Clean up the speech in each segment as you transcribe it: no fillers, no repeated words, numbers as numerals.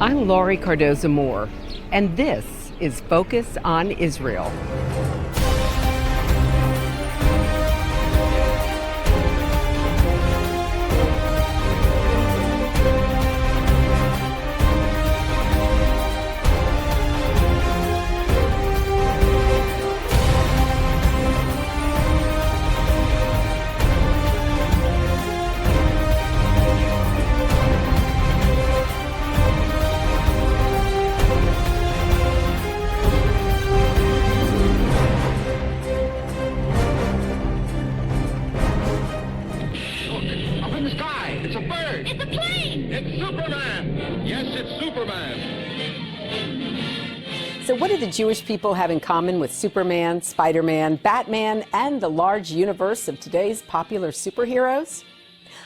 I'm Laurie Cardoza-Moore, and this is Focus on Israel. So what do the Jewish people have in common with Superman, Spiderman, Batman, and the large universe of today's popular superheroes?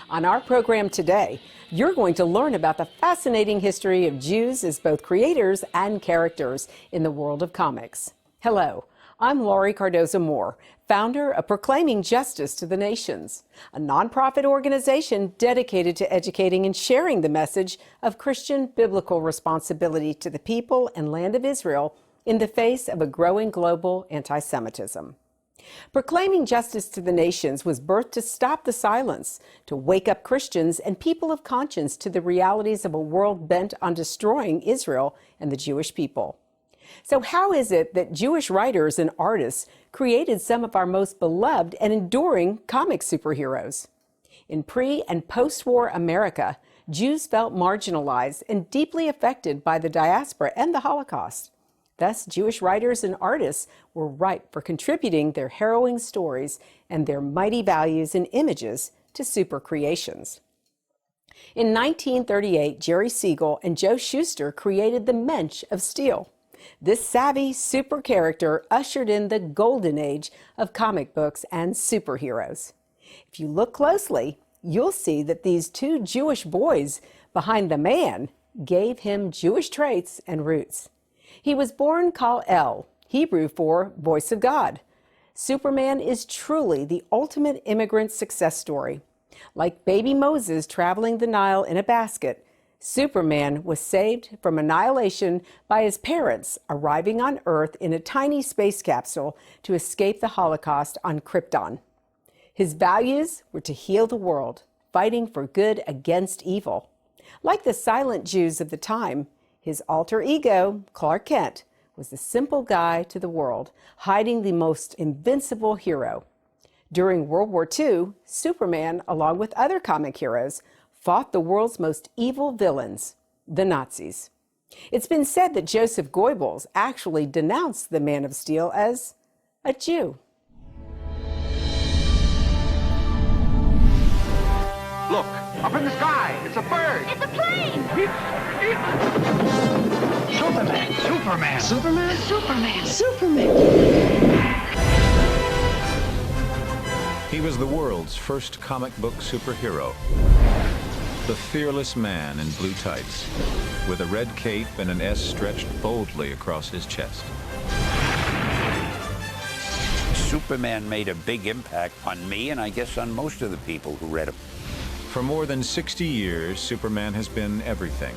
On our program today, you're going to learn about the fascinating history of Jews as both creators and characters in the world of comics. Hello, I'm Laurie Cardoza-Moore, founder of Proclaiming Justice to the Nations, a nonprofit organization dedicated to educating and sharing the message of Christian biblical responsibility to the people and land of Israel in the face of a growing global anti-Semitism. Proclaiming Justice to the Nations was birthed to stop the silence, to wake up Christians and people of conscience to the realities of a world bent on destroying Israel and the Jewish people. So how is it that Jewish writers and artists created some of our most beloved and enduring comic superheroes? In pre- and post-war America, Jews felt marginalized and deeply affected by the diaspora and the Holocaust. Thus, Jewish writers and artists were ripe for contributing their harrowing stories and their mighty values and images to super creations. In 1938, Jerry Siegel and Joe Shuster created the Mensch of Steel. This savvy super character ushered in the golden age of comic books and superheroes. If you look closely, you'll see that these two Jewish boys behind the man gave him Jewish traits and roots. He was born Kal-El, Hebrew for voice of God. Superman is truly the ultimate immigrant success story. Like baby Moses traveling the Nile in a basket, Superman was saved from annihilation by his parents arriving on Earth in a tiny space capsule to escape the Holocaust on Krypton. His values were to heal the world, fighting for good against evil. Like the silent Jews of the time, his alter ego, Clark Kent, was the simple guy to the world, hiding the most invincible hero. During World War II, Superman, along with other comic heroes, fought the world's most evil villains, the Nazis. It's been said that Joseph Goebbels actually denounced the Man of Steel as a Jew. Look, up in the sky, it's a bird. It's a plane. Superman. Superman. Superman. Superman. Superman! He was the world's first comic book superhero. The fearless man in blue tights, with a red cape and an S stretched boldly across his chest. Superman made a big impact on me, and I guess on most of the people who read him. For more than 60 years, Superman has been everything.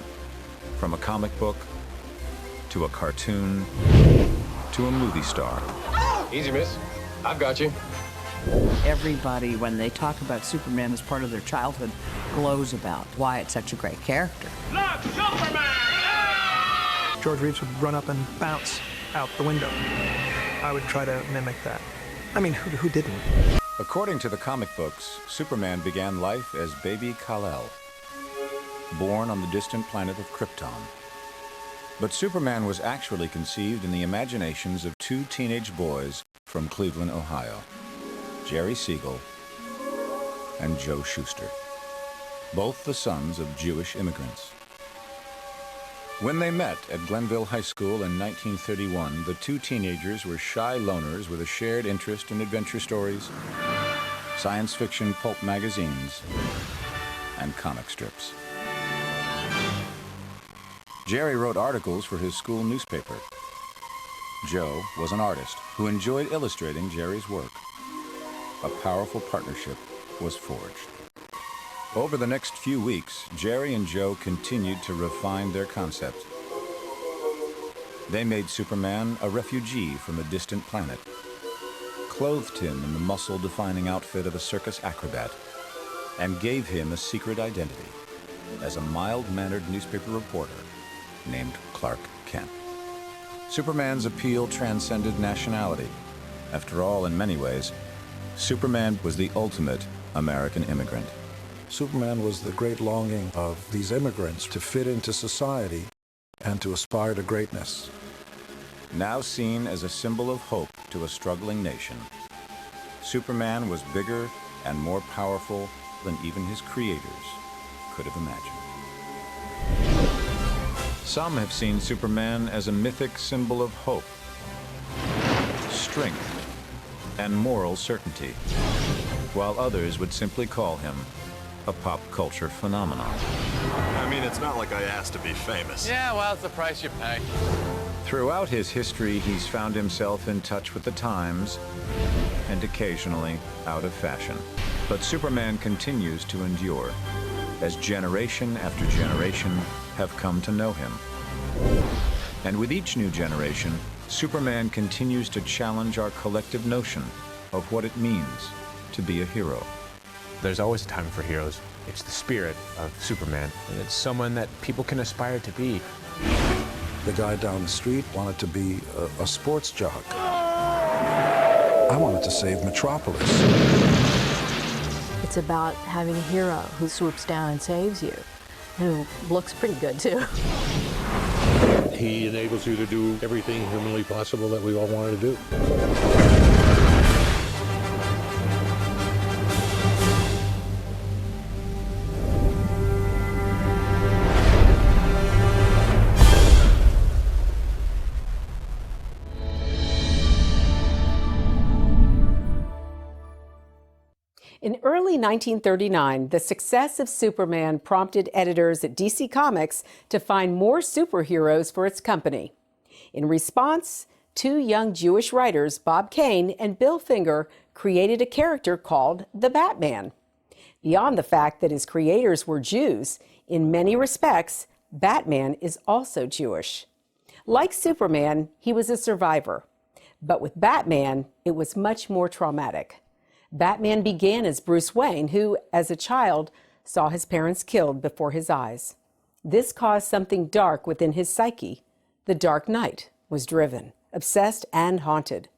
From a comic book, to a cartoon, to a movie star. Easy, miss. I've got you. Everybody, when they talk about Superman as part of their childhood, glows about why it's such a great character. Look, Superman! George Reeves would run up and bounce out the window. I would try to mimic that. I mean, who didn't? According to the comic books, Superman began life as baby Kal-El, born on the distant planet of Krypton. But Superman was actually conceived in the imaginations of two teenage boys from Cleveland, Ohio. Jerry Siegel and Joe Shuster, both the sons of Jewish immigrants. When they met at Glenville High School in 1931, the two teenagers were shy loners with a shared interest in adventure stories, science fiction pulp magazines, and comic strips. Jerry wrote articles for his school newspaper. Joe was an artist who enjoyed illustrating Jerry's work. A powerful partnership was forged. Over the next few weeks, Jerry and Joe continued to refine their concept. They made Superman a refugee from a distant planet, clothed him in the muscle-defining outfit of a circus acrobat, and gave him a secret identity as a mild-mannered newspaper reporter named Clark Kent. Superman's appeal transcended nationality. After all, in many ways, Superman was the ultimate American immigrant. Superman was the great longing of these immigrants to fit into society and to aspire to greatness. Now seen as a symbol of hope to a struggling nation, Superman was bigger and more powerful than even his creators could have imagined. Some have seen Superman as a mythic symbol of hope, strength, and moral certainty, while others would simply call him a pop culture phenomenon. I mean, it's not like I asked to be famous. Yeah, well, it's the price you pay. Throughout his history, he's found himself in touch with the times and occasionally out of fashion. But Superman continues to endure as generation after generation have come to know him. And with each new generation, Superman continues to challenge our collective notion of what it means to be a hero. There's always a time for heroes. It's the spirit of Superman, and it's someone that people can aspire to be. The guy down the street wanted to be a sports jock. I wanted to save Metropolis. It's about having a hero who swoops down and saves you, who looks pretty good, too. He enables you to do everything humanly possible that we all wanted to do. In early 1939, the success of Superman prompted editors at DC Comics to find more superheroes for its company. In response, two young Jewish writers, Bob Kane and Bill Finger, created a character called the Batman. Beyond the fact that his creators were Jews, in many respects, Batman is also Jewish. Like Superman, he was a survivor. But with Batman, it was much more traumatic. Batman began as Bruce Wayne, who, as a child, saw his parents killed before his eyes. This caused something dark within his psyche. The Dark Knight was driven, obsessed, and haunted.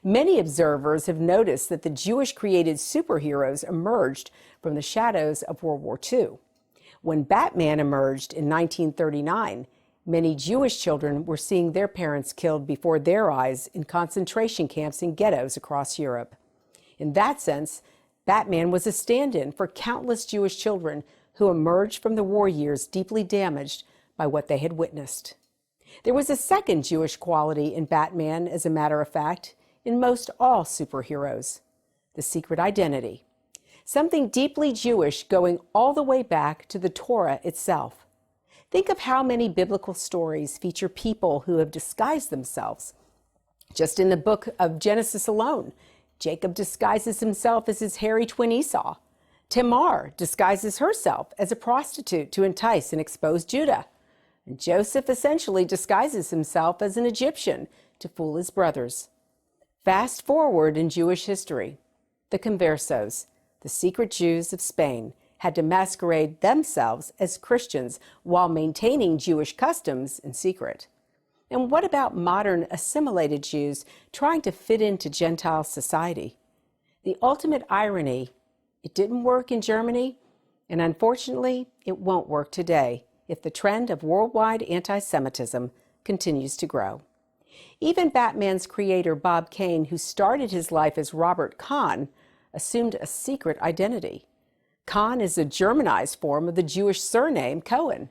Many observers have noticed that the Jewish-created superheroes emerged from the shadows of World War II. When Batman emerged in 1939, many Jewish children were seeing their parents killed before their eyes in concentration camps and ghettos across Europe. In that sense, Batman was a stand-in for countless Jewish children who emerged from the war years deeply damaged by what they had witnessed. There was a second Jewish quality in Batman, as a matter of fact, in most all superheroes: the secret identity. Something deeply Jewish going all the way back to the Torah itself. Think of how many biblical stories feature people who have disguised themselves. Just in the book of Genesis alone, Jacob disguises himself as his hairy twin Esau. Tamar disguises herself as a prostitute to entice and expose Judah. And Joseph essentially disguises himself as an Egyptian to fool his brothers. Fast forward in Jewish history, the conversos, the secret Jews of Spain, had to masquerade themselves as Christians while maintaining Jewish customs in secret. And what about modern assimilated Jews trying to fit into Gentile society? The ultimate irony: it didn't work in Germany, and unfortunately, it won't work today if the trend of worldwide anti-Semitism continues to grow. Even Batman's creator, Bob Kane, who started his life as Robert Kahn, assumed a secret identity. Kahn is a Germanized form of the Jewish surname Cohen.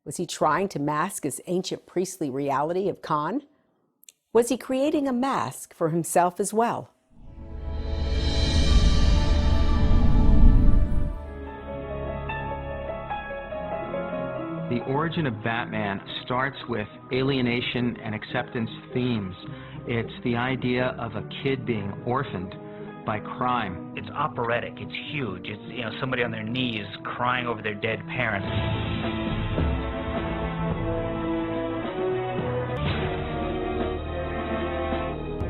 Was he trying to mask his ancient priestly reality of Khan? Was he creating a mask for himself as well? The origin of Batman starts with alienation and acceptance themes. It's the idea of a kid being orphaned by crime. It's operatic, it's huge. It's, you know, somebody on their knees crying over their dead parents.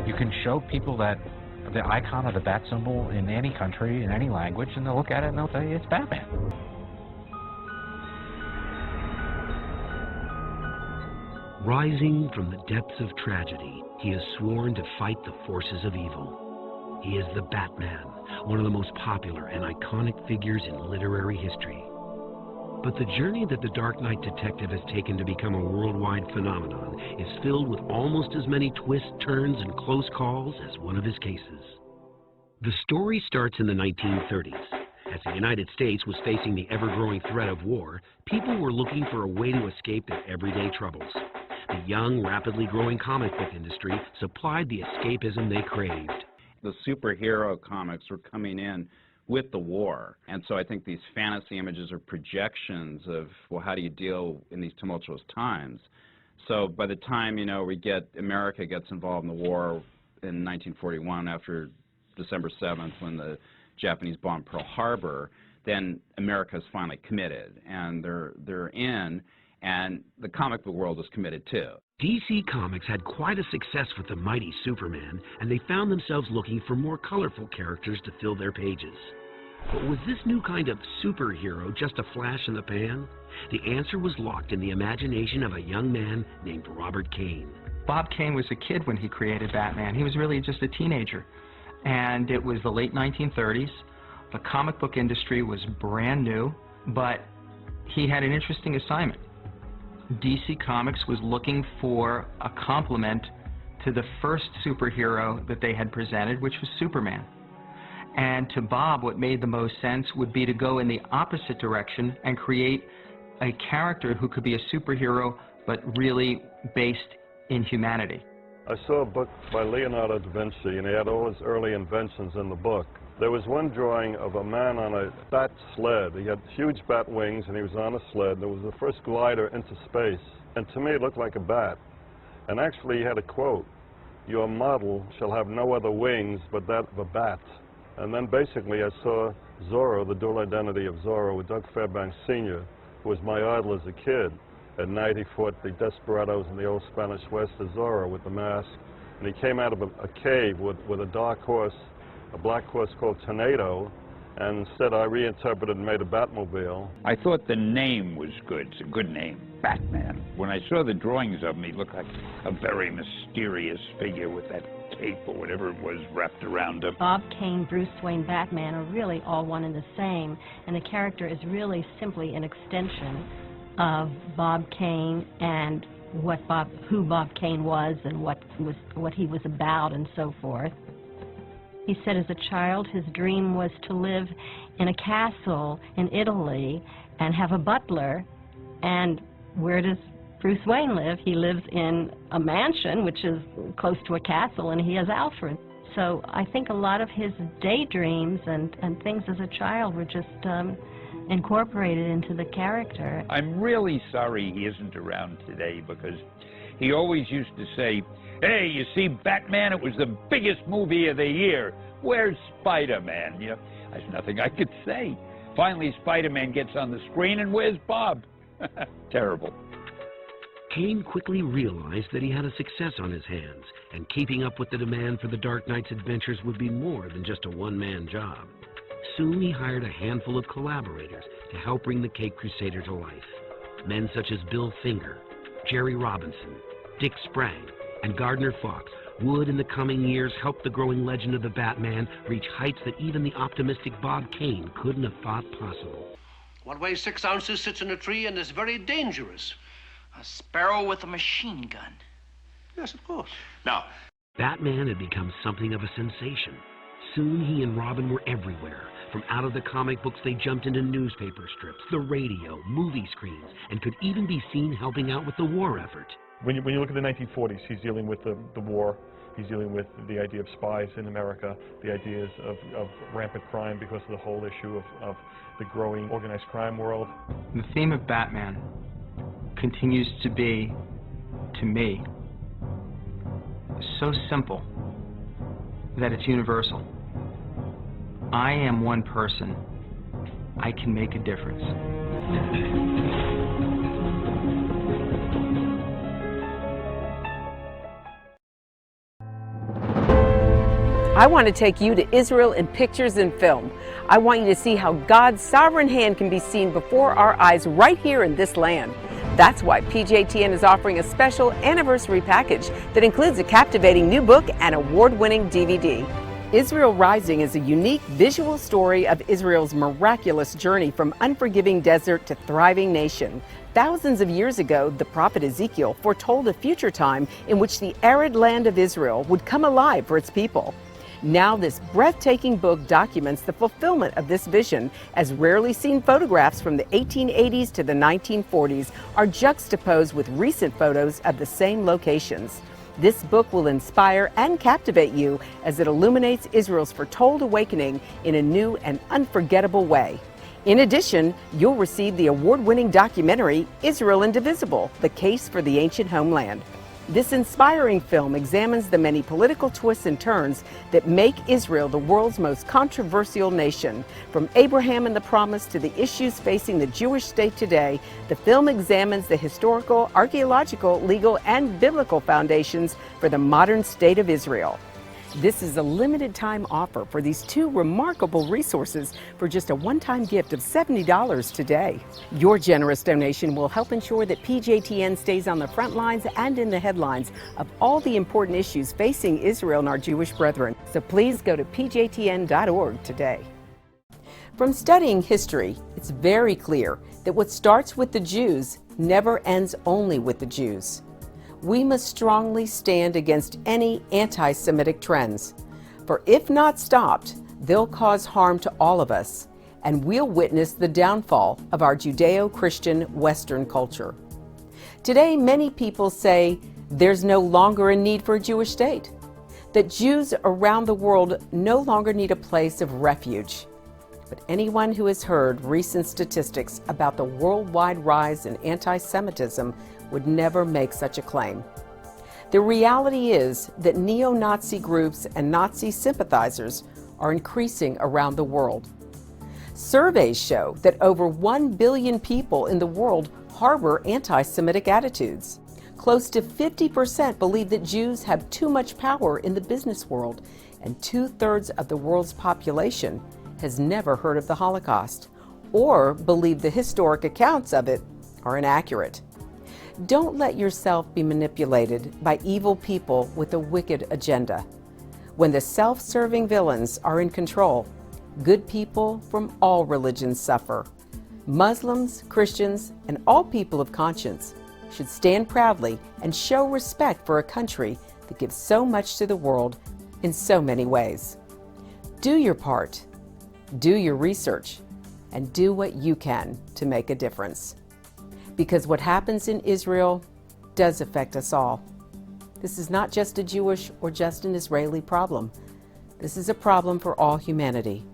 You can show people that the icon of the bat symbol in any country, in any language, and they'll look at it and they'll tell you it's Batman. Rising from the depths of tragedy, he has sworn to fight the forces of evil. He is the Batman, one of the most popular and iconic figures in literary history. But the journey that the Dark Knight detective has taken to become a worldwide phenomenon is filled with almost as many twists, turns, and close calls as one of his cases. The story starts in the 1930s. As the United States was facing the ever-growing threat of war, people were looking for a way to escape their everyday troubles. The young, rapidly growing comic book industry supplied the escapism they craved. The superhero comics were coming in with the war, and so I think these fantasy images are projections of, well, how do you deal in these tumultuous times? So by the time, you know, America gets involved in the war in 1941 after December 7th when the Japanese bombed Pearl Harbor, then America's finally committed, and they're in, and the comic book world is committed too. DC Comics had quite a success with the mighty Superman, and they found themselves looking for more colorful characters to fill their pages. But was this new kind of superhero just a flash in the pan? The answer was locked in the imagination of a young man named Robert Kane. Bob Kane was a kid when he created Batman. He was really just a teenager. And it was the late 1930s. The comic book industry was brand new, but he had an interesting assignment. DC Comics was looking for a complement to the first superhero that they had presented, which was Superman. And to Bob, what made the most sense would be to go in the opposite direction and create a character who could be a superhero, but really based in humanity. I saw a book by Leonardo da Vinci, and he had all his early inventions in the book. There was one drawing of a man on a bat sled. He had huge bat wings, and he was on a sled. There was the first glider into space, and to me it looked like a bat. And actually he had a quote, "Your model shall have no other wings but that of a bat." And then basically I saw Zorro, the dual identity of Zorro, with Doug Fairbanks Sr., who was my idol as a kid. At night he fought the desperados in the old Spanish West as Zorro with the mask. And he came out of a cave with a dark horse, a black horse called Tornado, and instead I reinterpreted and made a Batmobile. I thought the name was good. It's a good name, Batman. When I saw the drawings of him, he looked like a very mysterious figure with that cape or whatever it was wrapped around him. Bob Kane, Bruce Wayne, Batman are really all one and the same, and the character is really simply an extension of Bob Kane and who Bob Kane was and what he was about and so forth. He said as a child his dream was to live in a castle in Italy and have a butler. And where does Bruce Wayne live? He lives in a mansion, which is close to a castle, and he has Alfred. So I think a lot of his daydreams and things as a child were just incorporated into the character. I'm really sorry he isn't around today, because he always used to say, "Hey, you see Batman? It was the biggest movie of the year. Where's Spiderman?" You know, there's nothing I could say. Finally, Spiderman gets on the screen, and where's Bob? Terrible. Kane quickly realized that he had a success on his hands, and keeping up with the demand for the Dark Knight's adventures would be more than just a one-man job. Soon he hired a handful of collaborators to help bring the Cape Crusader to life. Men such as Bill Finger, Jerry Robinson, Dick Sprang, and Gardner Fox would in the coming years help the growing legend of the Batman reach heights that even the optimistic Bob Kane couldn't have thought possible. What weighs 6 ounces sits in a tree and is very dangerous. A sparrow with a machine gun. Yes, of course. Now, Batman had become something of a sensation. Soon he and Robin were everywhere. From out of the comic books, they jumped into newspaper strips, the radio, movie screens, and could even be seen helping out with the war effort. When you look at the 1940s, he's dealing with the war. He's dealing with the idea of spies in America, the ideas of rampant crime because of the whole issue of the growing organized crime world. The theme of Batman continues to be, to me, so simple that it's universal. I am one person, I can make a difference. I want to take you to Israel in pictures and film. I want you to see how God's sovereign hand can be seen before our eyes right here in this land. That's why PJTN is offering a special anniversary package that includes a captivating new book and award-winning DVD. Israel Rising is a unique visual story of Israel's miraculous journey from unforgiving desert to thriving nation. Thousands of years ago, the prophet Ezekiel foretold a future time in which the arid land of Israel would come alive for its people. Now this breathtaking book documents the fulfillment of this vision, as rarely seen photographs from the 1880s to the 1940s are juxtaposed with recent photos of the same locations. This book will inspire and captivate you as it illuminates Israel's foretold awakening in a new and unforgettable way. In addition, you'll receive the award-winning documentary, Israel Indivisible: The Case for the Ancient Homeland. This inspiring film examines the many political twists and turns that make Israel the world's most controversial nation. From Abraham and the Promise to the issues facing the Jewish state today, the film examines the historical, archaeological, legal, and biblical foundations for the modern state of Israel. This is a limited time offer for these two remarkable resources for just a one-time gift of $70 today. Your generous donation will help ensure that PJTN stays on the front lines and in the headlines of all the important issues facing Israel and our Jewish brethren. So please go to pjtn.org today. From studying history, it's very clear that what starts with the Jews never ends only with the Jews. We must strongly stand against any anti-Semitic trends, for if not stopped, they'll cause harm to all of us, and we'll witness the downfall of our Judeo-Christian Western culture. Today, many people say there's no longer a need for a Jewish state, that Jews around the world no longer need a place of refuge. But anyone who has heard recent statistics about the worldwide rise in anti-Semitism would never make such a claim. The reality is that neo-Nazi groups and Nazi sympathizers are increasing around the world. Surveys show that over 1 billion people in the world harbor anti-Semitic attitudes. Close to 50% believe that Jews have too much power in the business world, and 2/3 of the world's population has never heard of the Holocaust or believe the historic accounts of it are inaccurate. Don't let yourself be manipulated by evil people with a wicked agenda. When the self-serving villains are in control, good people from all religions suffer. Muslims, Christians, and all people of conscience should stand proudly and show respect for a country that gives so much to the world in so many ways. Do your part, do your research, and do what you can to make a difference. Because what happens in Israel does affect us all. This is not just a Jewish or just an Israeli problem. This is a problem for all humanity,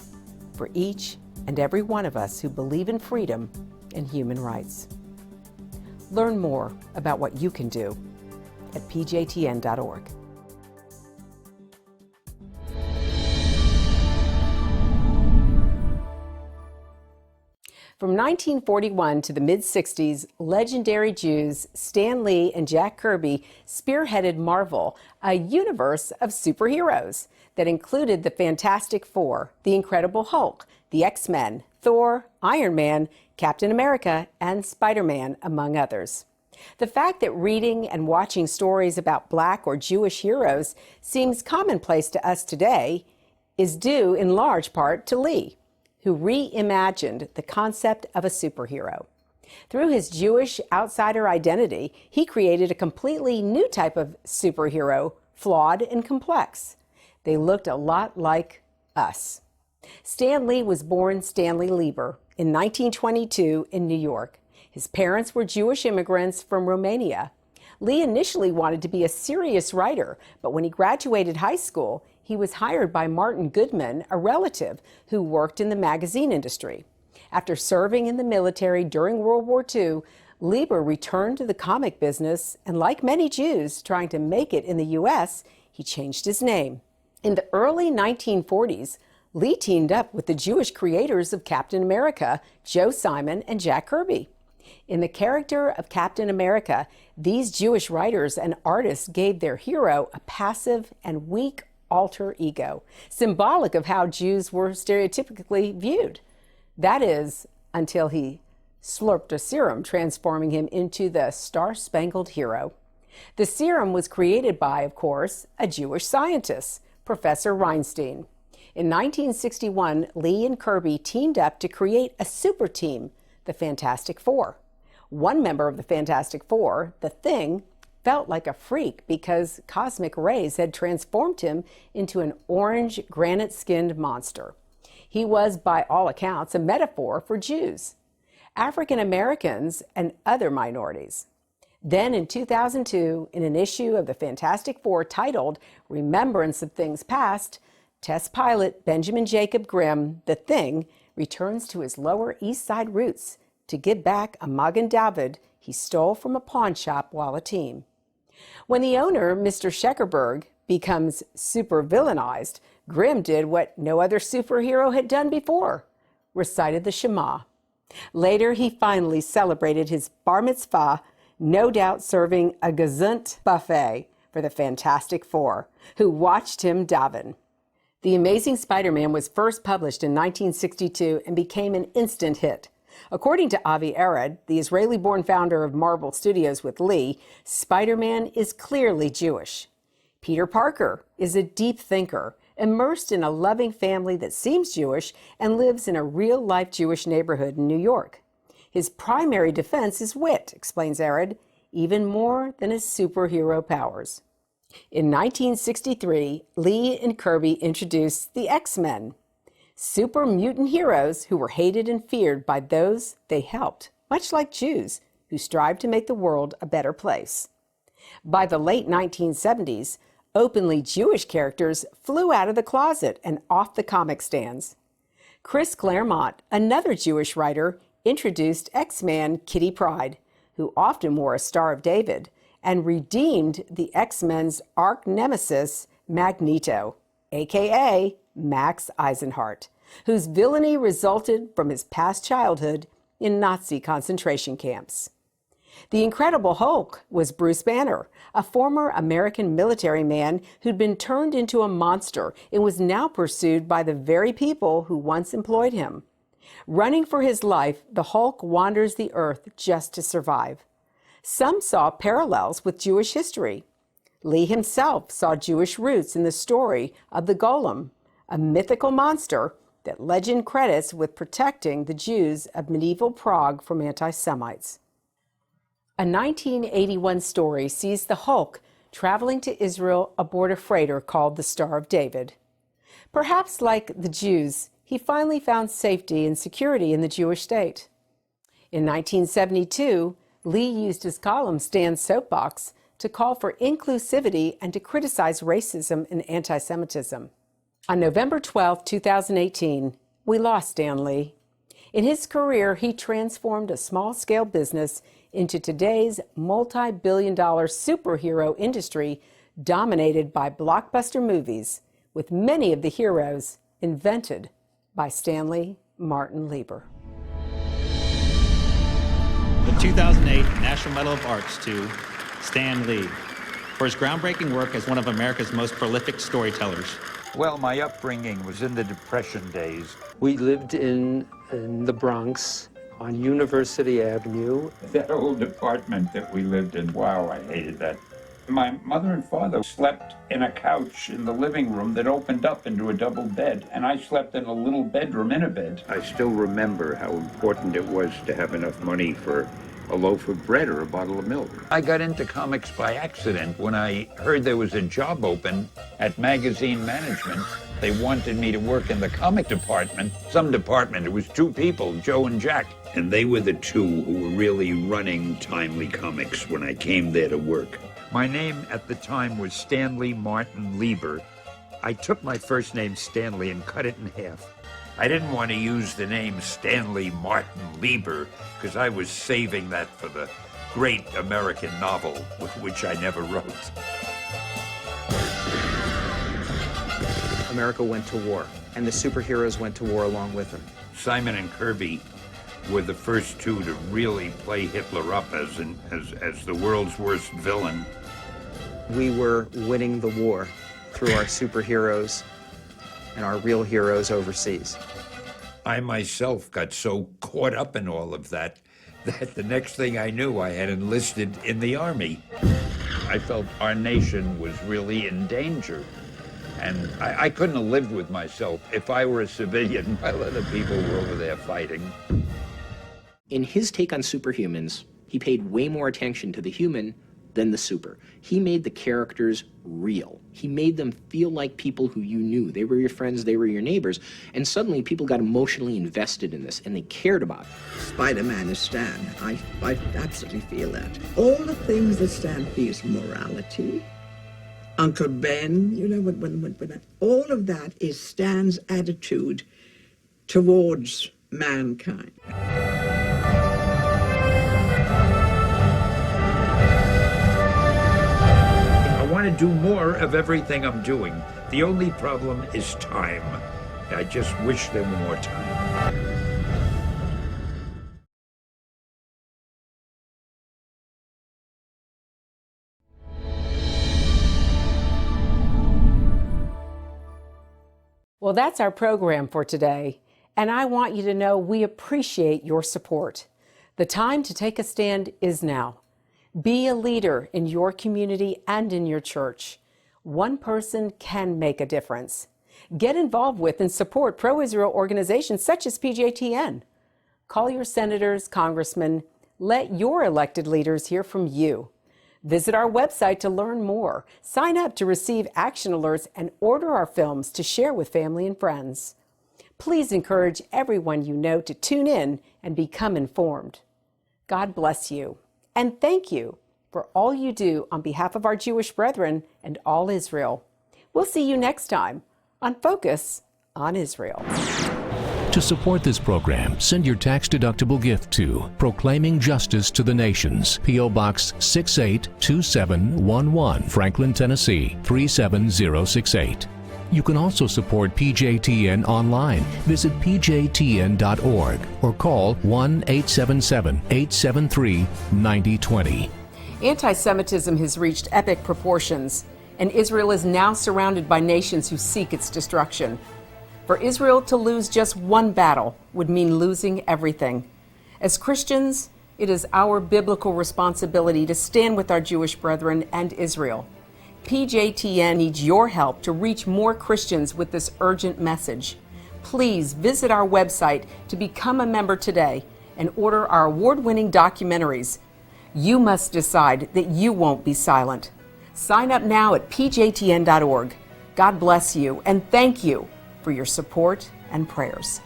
for each and every one of us who believe in freedom and human rights. Learn more about what you can do at pjtn.org. From 1941 to the mid-60s, legendary Jews Stan Lee and Jack Kirby spearheaded Marvel, a universe of superheroes that included the Fantastic Four, the Incredible Hulk, the X-Men, Thor, Iron Man, Captain America, and Spiderman, among others. The fact that reading and watching stories about Black or Jewish heroes seems commonplace to us today is due in large part to Lee, who reimagined the concept of a superhero. Through his Jewish outsider identity, he created a completely new type of superhero, flawed and complex. They looked a lot like us. Stan Lee was born Stanley Lieber in 1922 in New York. His parents were Jewish immigrants from Romania. Lee initially wanted to be a serious writer, but when he graduated high school, he was hired by Martin Goodman, a relative who worked in the magazine industry. After serving in the military during World War II, Lieber returned to the comic business, and like many Jews trying to make it in the U.S., he changed his name. In the early 1940s, Lee teamed up with the Jewish creators of Captain America, Joe Simon and Jack Kirby. In the character of Captain America, these Jewish writers and artists gave their hero a passive and weak alter ego, symbolic of how Jews were stereotypically viewed. That is, until he slurped a serum, transforming him into the Star-Spangled Hero. The serum was created by, of course, a Jewish scientist, Professor Reinstein. In 1961, Lee and Kirby teamed up to create a super team, the Fantastic Four. One member of the Fantastic Four, the Thing, felt like a freak because cosmic rays had transformed him into an orange, granite-skinned monster. He was, by all accounts, a metaphor for Jews, African Americans, and other minorities. Then in 2002, in an issue of the Fantastic Four titled Remembrance of Things Past, test pilot Benjamin Jacob Grimm, the Thing, returns to his Lower East Side roots to give back a Magen David he stole from a pawn shop while a teen. When the owner, Mr. Scheckerberg, becomes super-villainized, Grimm did what no other superhero had done before, recited the Shema. Later, he finally celebrated his bar mitzvah, no doubt serving a gesund buffet for the Fantastic Four, who watched him daven. The Amazing Spider-Man was first published in 1962 and became an instant hit. According to Avi Arad, the Israeli-born founder of Marvel Studios with Lee, Spider-Man is clearly Jewish. Peter Parker is a deep thinker, immersed in a loving family that seems Jewish and lives in a real-life Jewish neighborhood in New York. His primary defense is wit, explains Arad, even more than his superhero powers. In 1963, Lee and Kirby introduced the X-Men, super mutant heroes who were hated and feared by those they helped, much like Jews who strived to make the world a better place. By the late 1970s, openly Jewish characters flew out of the closet and off the comic stands. Chris Claremont, another Jewish writer, introduced X-Man Kitty Pryde, who often wore a Star of David, and redeemed the X-Men's arch nemesis Magneto, a.k.a. Max Eisenhardt, whose villainy resulted from his past childhood in Nazi concentration camps. The Incredible Hulk was Bruce Banner, a former American military man who'd been turned into a monster and was now pursued by the very people who once employed him. Running for his life, the Hulk wanders the earth just to survive. Some saw parallels with Jewish history. Lee himself saw Jewish roots in the story of the Golem, a mythical monster that legend credits with protecting the Jews of medieval Prague from anti-Semites. A 1981 story sees the Hulk traveling to Israel aboard a freighter called the Star of David. Perhaps like the Jews, he finally found safety and security in the Jewish state. In 1972, Lee used his column Stan's Soapbox to call for inclusivity and to criticize racism and anti-Semitism. On November 12, 2018, we lost Stan Lee. In his career, he transformed a small-scale business into today's multi-billion-dollar superhero industry dominated by blockbuster movies, with many of the heroes invented by Stanley Martin Lieber. The 2008 National Medal of Arts to Stan Lee for his groundbreaking work as one of America's most prolific storytellers. Well, my upbringing was in the Depression days. We lived in the Bronx on University Avenue. That old apartment that we lived in, wow, I hated that. My mother and father slept in a couch in the living room that opened up into a double bed, and I slept in a little bedroom in a bed. I still remember how important it was to have enough money for a loaf of bread or a bottle of milk. I got into comics by accident when I heard there was a job open at Magazine Management. They wanted me to work in the comic department. Some department, it was two people, Joe and Jack. And they were the two who were really running Timely Comics when I came there to work. My name at the time was Stanley Martin Lieber. I took my first name Stanley and cut it in half. I didn't want to use the name Stanley Martin Lieber because I was saving that for the great American novel, which I never wrote. America went to war, and the superheroes went to war along with them. Simon and Kirby were the first two to really play Hitler up as the world's worst villain. We were winning the war through our superheroes and our real heroes overseas. I myself got so caught up in all of that the next thing I knew, I had enlisted in the Army. I felt our nation was really in danger. And I couldn't have lived with myself if I were a civilian while other people were over there fighting. In his take on superhumans, he paid way more attention to the human than the super. He made the characters real. He made them feel like people who you knew. They were your friends, they were your neighbors, and suddenly people got emotionally invested in this, and they cared about it. Spider-Man is Stan. I absolutely feel that. All the things that Stan feels, morality, Uncle Ben, you know, when all of that is Stan's attitude towards mankind. I want to do more of everything I'm doing. The only problem is time. I just wish there were more time. Well, that's our program for today, and I want you to know we appreciate your support. The time to take a stand is now. Be a leader in your community and in your church. One person can make a difference. Get involved with and support pro-Israel organizations such as PJTN. Call your senators, congressmen. Let your elected leaders hear from you. Visit our website to learn more. Sign up to receive action alerts and order our films to share with family and friends. Please encourage everyone you know to tune in and become informed. God bless you. And thank you for all you do on behalf of our Jewish brethren and all Israel. We'll see you next time on Focus on Israel. To support this program, send your tax-deductible gift to Proclaiming Justice to the Nations, P.O. Box 682711, Franklin, Tennessee 37068. You can also support PJTN online. Visit pjtn.org or call 1-877-873-9020. Anti-Semitism has reached epic proportions, and Israel is now surrounded by nations who seek its destruction. For Israel to lose just one battle would mean losing everything. As Christians, it is our biblical responsibility to stand with our Jewish brethren and Israel. PJTN needs your help to reach more Christians with this urgent message. Please visit our website to become a member today and order our award-winning documentaries. You must decide that you won't be silent. Sign up now at pjtn.org. God bless you and thank you for your support and prayers.